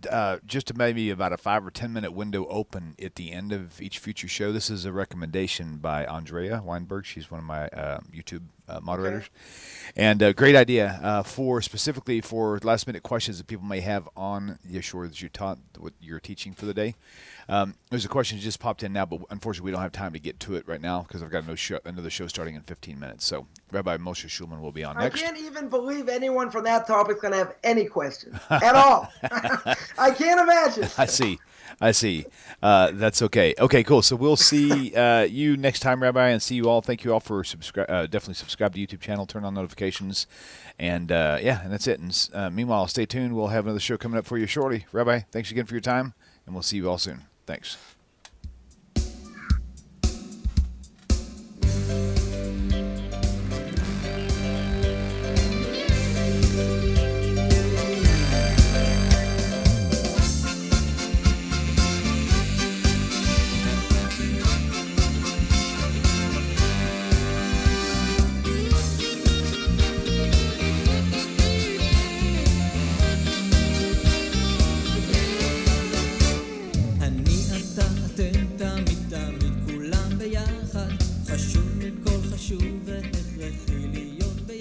Speaker 1: maybe about a 5 or 10 minute window open at the end of each future show. This is a recommendation by Andrea Weinberg. She's one of my YouTube moderators. Okay. And great idea specifically for last minute questions that people may have on Yeshua that you taught, what you're teaching for the day. There's a question that just popped in now, but unfortunately we don't have time to get to it right now because I've got another show starting in 15 minutes. So Rabbi Moshe Shulman will be on next.
Speaker 2: I can't even believe anyone from that topic is going to have any questions at all. I can't imagine.
Speaker 1: I see. That's okay. Okay, cool. So we'll see you next time, Rabbi, and see you all. Thank you all for definitely subscribe to the YouTube channel, turn on notifications, and and that's it. And meanwhile, stay tuned. We'll have another show coming up for you shortly. Rabbi, thanks again for your time, and we'll see you all soon. Thanks.
Speaker 3: teshuva